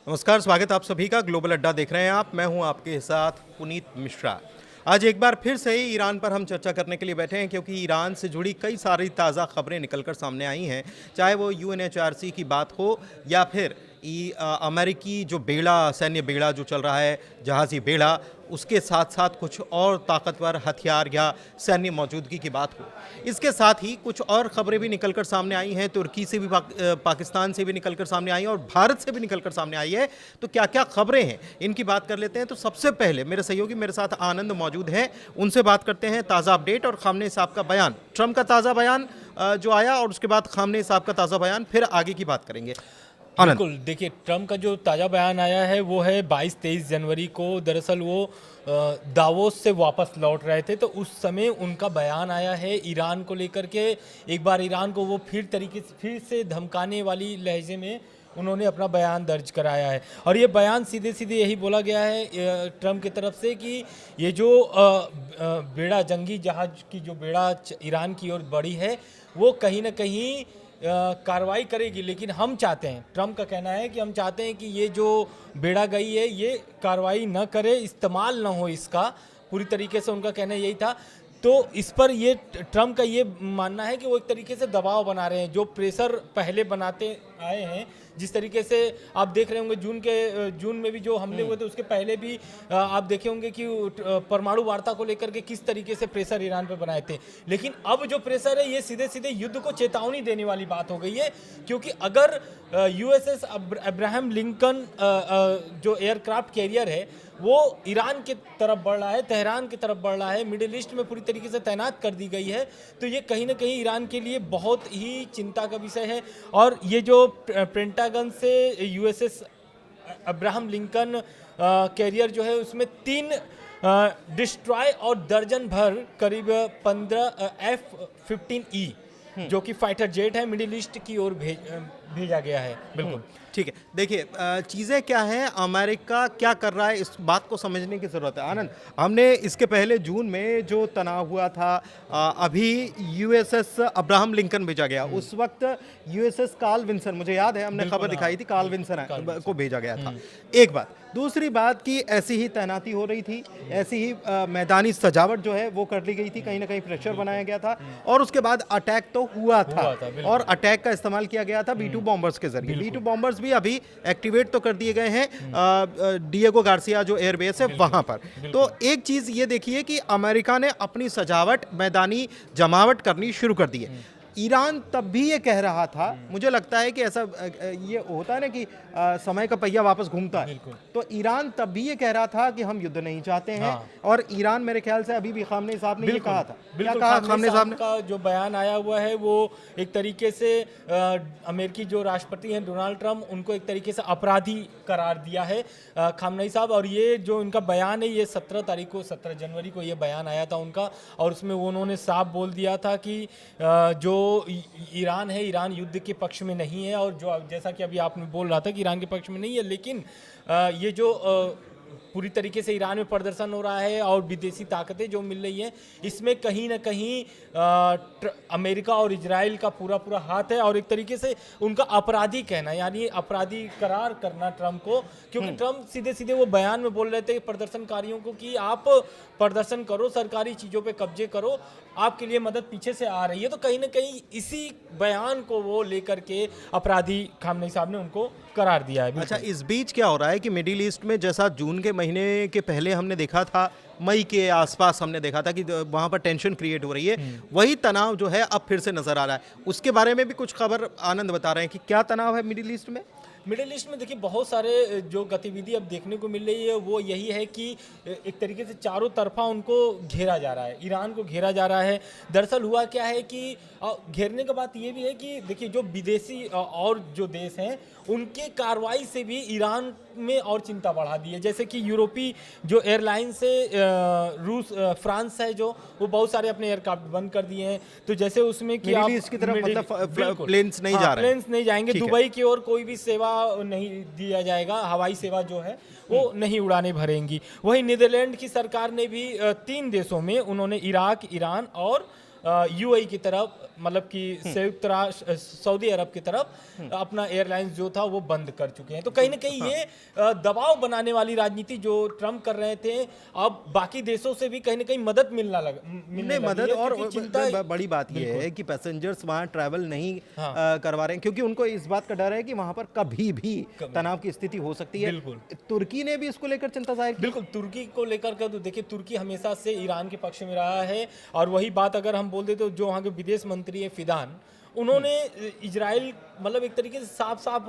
नमस्कार, स्वागत है आप सभी का। ग्लोबल अड्डा देख रहे हैं आप। मैं हूं आपके साथ पुनीत मिश्रा। आज एक बार फिर से ईरान पर हम चर्चा करने के लिए बैठे हैं, क्योंकि ईरान से जुड़ी कई सारी ताज़ा खबरें निकलकर सामने आई हैं। चाहे वो यूएनएचआरसी की बात हो या फिर अमेरिकी जो बेड़ा, सैन्य बेड़ा जो चल रहा है, जहाज़ी बेड़ा, उसके साथ साथ कुछ और ताकतवर हथियार या सैन्य मौजूदगी की बात हो। इसके साथ ही कुछ और खबरें भी निकलकर सामने आई हैं। तुर्की से भी पाकिस्तान से भी निकलकर सामने आई हैं और भारत से भी निकलकर सामने आई है। तो क्या क्या खबरें हैं, इनकी बात कर लेते हैं। तो सबसे पहले मेरे सहयोगी मेरे साथ आनंद मौजूद हैं, उनसे बात करते हैं ताज़ा अपडेट और खामनेई साहब का बयान, ट्रंप का ताज़ा बयान जो आया, और उसके बाद खामनेई साहब का ताज़ा बयान, फिर आगे की बात करेंगे। बिल्कुल, देखिए ट्रम्प का जो ताज़ा बयान आया है वो है 22-23 जनवरी को। दरअसल वो दावोस से वापस लौट रहे थे, तो उस समय उनका बयान आया है ईरान को लेकर के। एक बार ईरान को वो फिर से धमकाने वाली लहजे में उन्होंने अपना बयान दर्ज कराया है, और ये बयान सीधे सीधे यही बोला गया है ट्रम्प की तरफ से कि ये जो बेड़ा, जंगी जहाज की जो बेड़ा ईरान की ओर बढ़ी है, वो कहीं ना कहीं कार्रवाई करेगी। लेकिन हम चाहते हैं, ट्रम्प का कहना है कि हम चाहते हैं कि ये जो बेड़ा गई है ये कार्रवाई न करे, इस्तेमाल न हो इसका। पूरी तरीके से उनका कहना यही था। तो इस पर ये ट्रम्प का ये मानना है कि वो एक तरीके से दबाव बना रहे हैं, जो प्रेशर पहले बनाते आए हैं। जिस तरीके से आप देख रहे होंगे जून में भी जो हमले हुए थे, उसके पहले भी आप देखे होंगे कि परमाणु वार्ता को लेकर के किस तरीके से प्रेशर ईरान पे बनाए थे। लेकिन अब जो प्रेशर है ये सीधे सीधे युद्ध को चेतावनी देने वाली बात हो गई है, क्योंकि अगर यूएसएस अब्राहम लिंकन जो एयरक्राफ्ट कैरियर है वो ईरान की तरफ बढ़ रहा है, तेहरान की तरफ बढ़ रहा है, मिडिल ईस्ट में पूरी तरीके से तैनात कर दी गई है, तो ये कहीं ना कहीं ईरान के लिए बहुत ही चिंता का विषय है। और ये जो पेंटागन से यूएसएस अब्राहम लिंकन कैरियर जो है उसमें 3 डिस्ट्रॉय और दर्जन भर करीब 15 F-15E जो कि फाइटर जेट है, मिडिल ईस्ट की ओर भेजा गया है। बिल्कुल ठीक है। देखिए, चीज़ें क्या हैं, अमेरिका क्या कर रहा है, इस बात को समझने की ज़रूरत है। आनंद, हमने इसके पहले जून में जो तनाव हुआ था, अभी यूएसएस अब्राहम लिंकन भेजा गया, उस वक्त यूएसएस कार्ल विंसन, मुझे याद है हमने खबर दिखाई थी, कार्ल विंसन को भेजा गया था। एक बात। दूसरी बात कि ऐसी ही तैनाती हो रही थी, ऐसी ही मैदानी सजावट जो है वो कर ली गई थी, कहीं ना कहीं प्रेशर बनाया गया था, और उसके बाद अटैक तो हुआ था और अटैक का इस्तेमाल किया गया था B-2 बॉम्बर्स के जरिए। B-2 बॉम्बर्स भी अभी एक्टिवेट तो कर दिए गए हैं डिएगो गार्सिया जो एयरबेस है वहां पर। तो एक चीज ये देखिए कि अमेरिका ने अपनी सजावट, मैदानी जमावट करनी शुरू कर दी है। ईरान तब भी ये कह रहा था, मुझे लगता है कि ऐसा ये होता है ना कि समय का पहिया वापस घूमता है, तो ईरान तब भी ये कह रहा था कि हम युद्ध नहीं चाहते हैं। और ईरान, मेरे ख्याल से अभी भी खामनेई साहब ने ये कहा था। क्या कहा खामनेई साहब ने? का जो बयान आया हुआ है वो एक तरीके से अमेरिकी जो राष्ट्रपति हैं डोनाल्ड ट्रम्प, उनको एक तरीके से अपराधी करार दिया है खामनेई साहब। और ये जो इनका बयान है ये 17 जनवरी को ये बयान आया था उनका, और उसमें उन्होंने साफ बोल दिया था कि जो ईरान है, ईरान युद्ध के पक्ष में नहीं है, और जो जैसा कि अभी आपने बोल रहा था कि ईरान के पक्ष में नहीं है, लेकिन ये जो पूरी तरीके से ईरान में प्रदर्शन हो रहा है और विदेशी ताकतें जो मिल रही हैं, इसमें कहीं ना कहीं अमेरिका और इजराइल का पूरा हाथ है, और एक तरीके से उनका अपराधी कहना, यानी अपराधी करार करना ट्रम्प को। क्योंकि ट्रम्प सीधे सीधे वो बयान में बोल रहे थे प्रदर्शनकारियों को कि आप प्रदर्शन करो, सरकारी चीज़ों पे कब्जे करो, आपके लिए मदद पीछे से आ रही है। तो कहीं ना कहीं इसी बयान को वो लेकर के अपराधी खामनेई साहब ने उनको करार दिया है। अच्छा, इस बीच क्या हो रहा है कि मिडिल ईस्ट में, जैसा जून के महीने के पहले हमने देखा था, मई के आसपास हमने देखा था कि वहाँ पर टेंशन क्रिएट हो रही है, वही तनाव जो है अब फिर से नजर आ रहा है। उसके बारे में भी कुछ खबर आनंद बता रहे हैं कि क्या तनाव है मिडिल ईस्ट में। मिडिल ईस्ट में देखिए बहुत सारे जो गतिविधि अब देखने को मिल रही है वो यही है कि एक तरीके से चारों तरफा उनको घेरा जा रहा है, ईरान को घेरा जा रहा है। दरअसल हुआ क्या है कि घेरने का बात ये भी है कि देखिए जो विदेशी और जो देश हैं उनके कार्रवाई से भी ईरान में और चिंता बढ़ा दी है। जैसे कि यूरोपीय जो एयरलाइन से फ्रांस है, जो वो बहुत सारे अपने एयरक्राफ्ट बंद कर दिए हैं। तो जैसे उसमें कि आप इसकी तरफ मतलब प्लेन्स नहीं जा रहे, प्लेन्स नहीं जाएंगे, दुबई की ओर कोई भी सेवा नहीं दिया जाएगा, हवाई सेवा जो है वो नहीं उड़ाने भरेंगी। वहीं नीदरलैंड की सरकार ने भी 3 देशों में उन्होंने इराक, ईरान और यूएई की तरफ, मतलब कि संयुक्त राष्ट्र सऊदी अरब की तरफ अपना एयरलाइंस जो था वो बंद कर चुके हैं। तो कहीं ना कहीं ये दबाव बनाने वाली राजनीति जो ट्रम्प कर रहे थे, अब बाकी देशों से भी कहीं ना कहीं मदद मिलने नहीं, लगी मदद है, और क्योंकि चिंता बड़ी बात यह है कि पैसेंजर्स वहाँ ट्रैवल नहीं करवा रहे हैं, क्योंकि उनको इस बात का डर है कि वहाँ पर कभी भी तनाव की स्थिति हो सकती है। बिल्कुल। तुर्की ने भी इसको लेकर चिंता जाहिर की। बिल्कुल, तुर्की को लेकर के तो देखिए, तुर्की हमेशा से ईरान के पक्ष में रहा है। और वही बात अगर हम बोल दे तो जो वहाँ के विदेश मंत्री है फिदान, उन्होंने इजराइल, मतलब एक तरीके से साफ साफ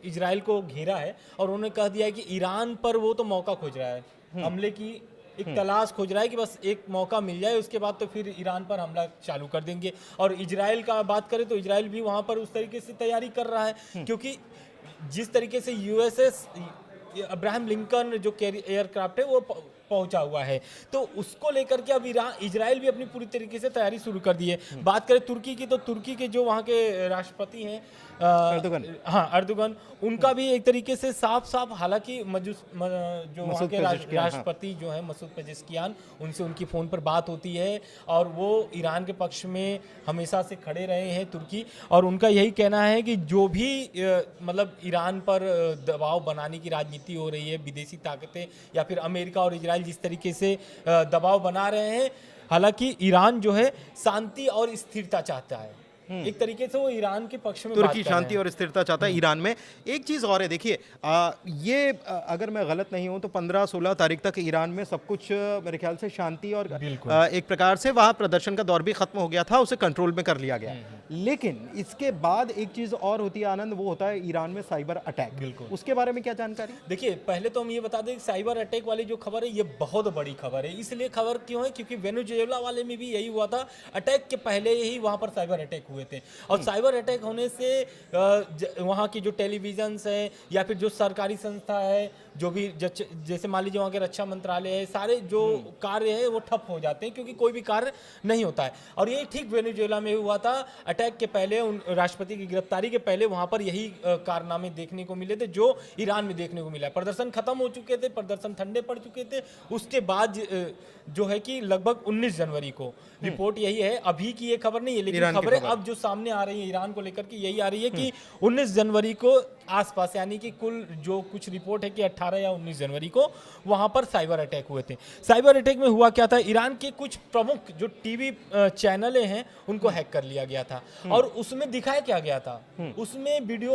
इजराइल को घेरा है और उन्होंने कह दिया है कि ईरान पर वो तो मौका खोज रहा है, हमले की एक तलाश खोज रहा है कि बस एक मौका मिल जाए, उसके बाद तो फिर ईरान पर हमला चालू कर देंगे। और इजराइल का बात करें तो इजराइल भी वहाँ पर उस तरीके से तैयारी कर रहा है, क्योंकि जिस तरीके से यूएसएस अब्राहम लिंकन जो एयरक्राफ्ट है वो पहुंचा हुआ है, तो उसको लेकर के अब इजराइल भी अपनी पूरी तरीके से तैयारी शुरू कर दी है। बात करें तुर्की की, तो तुर्की के जो वहाँ के राष्ट्रपति हैं अर्दोगन, उनका भी एक तरीके से साफ साफ, हालांकि जो वहाँ के राष्ट्रपति जो है मसूद पेजेस्कियान, उनसे उनकी फ़ोन पर बात होती है और वो ईरान के पक्ष में हमेशा से खड़े रहे हैं तुर्की। और उनका यही कहना है कि जो भी मतलब ईरान पर दबाव बनाने की राजनीति हो रही है, विदेशी ताकतें या फिर अमेरिका और इजराइल जिस तरीके से दबाव बना रहे हैं, हालांकि ईरान जो है शांति और स्थिरता चाहता है। एक तरीके से वो ईरान के पक्ष में तुर्की शांति और स्थिरता चाहता है ईरान में। एक चीज़ और है, देखिए ये अगर मैं गलत नहीं हूं तो 15-16 तारीख तक ईरान में सब कुछ मेरे ख्याल से शांति और एक प्रकार से वहाँ प्रदर्शन का दौर भी खत्म हो गया था, उसे कंट्रोल में कर लिया गया। लेकिन इसके बाद एक चीज़ और होती है आनंद, वो होता है ईरान में साइबर अटैक। उसके बारे में क्या जानकारी? देखिए, पहले तो हम ये बता दें, साइबर अटैक वाली जो खबर है ये बहुत बड़ी खबर है। इसलिए खबर क्यों है, क्योंकि वेनेजुएला वाले में भी यही हुआ था, अटैक के पहले ही वहाँ पर साइबर अटैक हुए थे। और साइबर अटैक होने से वहाँ की जो टेलीविजन है या फिर जो सरकारी संस्था है, जो भी जैसे मान लीजिए वहाँ के रक्षा मंत्रालय है, सारे जो कार्य है वो ठप हो जाते हैं, क्योंकि कोई भी कार्य नहीं होता है। और ये ठीक वेनेजुएला में हुआ था। अटैक के पहले, उन राष्ट्रपति की गिरफ्तारी के पहले वहाँ पर यही कारनामे देखने को मिले थे जो ईरान में देखने को मिला। प्रदर्शन खत्म हो चुके थे, प्रदर्शन ठंडे पड़ चुके थे। उसके बाद जो है कि लगभग 19 जनवरी को, रिपोर्ट यही है, अभी की ये खबर नहीं है लेकिन खबरें अब जो सामने आ रही है ईरान को लेकर के यही आ रही है कि 19 जनवरी को आसपास, यानी कि कुल जो कुछ रिपोर्ट है कि 18 या 19 जनवरी को वहां पर साइबर अटैक हुए थे। साइबर अटैक में हुआ क्या था, ईरान के कुछ प्रमुख जो टीवी चैनल हैं उनको हैक कर लिया गया था। और उसमें दिखाया क्या गया था, उसमें वीडियो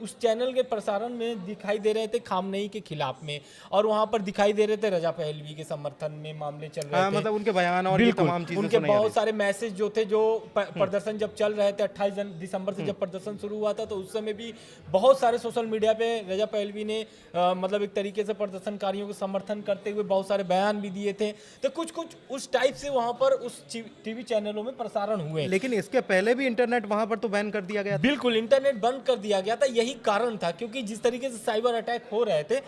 उस चैनल के प्रसारण में दिखाई दे रहे थे खामनेई के खिलाफ में, और वहां पर दिखाई दे रहे थे रजा पहलवी के समर्थन में मामले चल रहे थे। मतलब उनके बयान और ये तमाम चीजें उनके बहुत सारे मैसेज जो थे, जो प्रदर्शन जब चल रहे थे 28 दिसंबर से जब प्रदर्शन शुरू हुआ था, तो उस समय भी बहुत सारे सोशल मीडिया पे रजा पहलवी ने मतलब एक तरीके से प्रदर्शनकारियों को समर्थन करते हुए बहुत सारे बयान भी दिए थे। तो कुछ कुछ उस टाइप से वहां पर उस टीवी चैनलों में प्रसारण हुए। लेकिन इसके पहले भी इंटरनेट वहां पर तो बैन कर दिया गया था। बिल्कुल, इंटरनेट बंद कर दिया गया था। यही कारण था, क्योंकि जिस तरीके से साइबर अटैक हो रहे थे,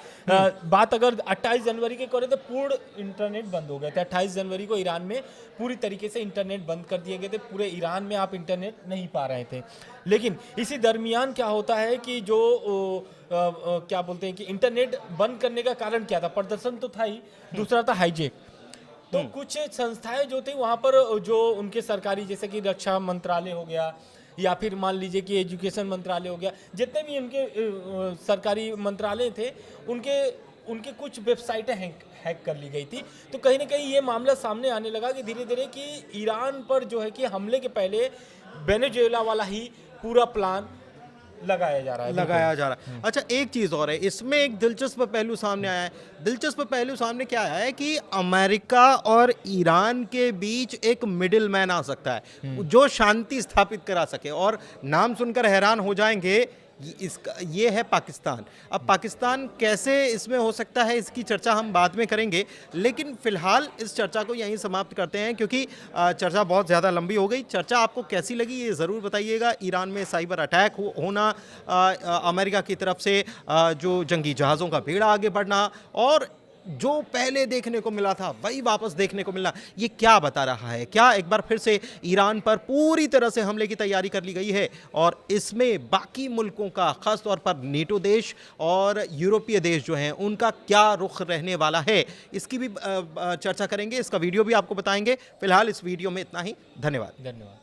बात अगर 28 जनवरी के करें तो पूर्ण इंटरनेट बंद हो गए थे। 28 जनवरी को ईरान में पूरी तरीके से इंटरनेट बंद कर दिए गए थे। पूरे ईरान में आप इंटरनेट नहीं पा रहे थे। लेकिन इसी दरमियान क्या होता है कि जो क्या बोलते हैं कि इंटरनेट बंद करने का कारण क्या था, प्रदर्शन तो था ही, दूसरा था हाईजैक। तो कुछ संस्थाएं जो थी वहां पर, जो उनके सरकारी, जैसे कि रक्षा मंत्रालय हो गया या फिर मान लीजिए कि एजुकेशन मंत्रालय हो गया, जितने भी उनके सरकारी मंत्रालय थे, उनके कुछ वेबसाइटें हैक कर ली गई थी। तो कहीं ना कहीं ये मामला सामने आने लगा कि धीरे धीरे कि ईरान पर जो है कि हमले के पहले वेनेजुएला वाला ही पूरा प्लान लगाया जा रहा है। अच्छा, एक चीज़ और है इसमें, एक दिलचस्प पहलू सामने आया है। दिलचस्प पहलू सामने क्या आया है कि अमेरिका और ईरान के बीच एक मिडिल मैन आ सकता है जो शांति स्थापित करा सके, और नाम सुनकर हैरान हो जाएंगे, ये है पाकिस्तान। अब पाकिस्तान कैसे इसमें हो सकता है, इसकी चर्चा हम बाद में करेंगे, लेकिन फिलहाल इस चर्चा को यहीं समाप्त करते हैं, क्योंकि चर्चा बहुत ज़्यादा लंबी हो गई। चर्चा आपको कैसी लगी ये ज़रूर बताइएगा। ईरान में साइबर अटैक होना, अमेरिका की तरफ से जो जंगी जहाज़ों का बेड़ा आगे बढ़ना, और जो पहले देखने को मिला था वही वापस देखने को मिला, ये क्या बता रहा है? क्या एक बार फिर से ईरान पर पूरी तरह से हमले की तैयारी कर ली गई है और इसमें बाकी मुल्कों का, खास तौर पर नेटो देश और यूरोपीय देश जो हैं उनका क्या रुख रहने वाला है, इसकी भी चर्चा करेंगे, इसका वीडियो भी आपको बताएंगे। फिलहाल इस वीडियो में इतना ही। धन्यवाद। धन्यवाद।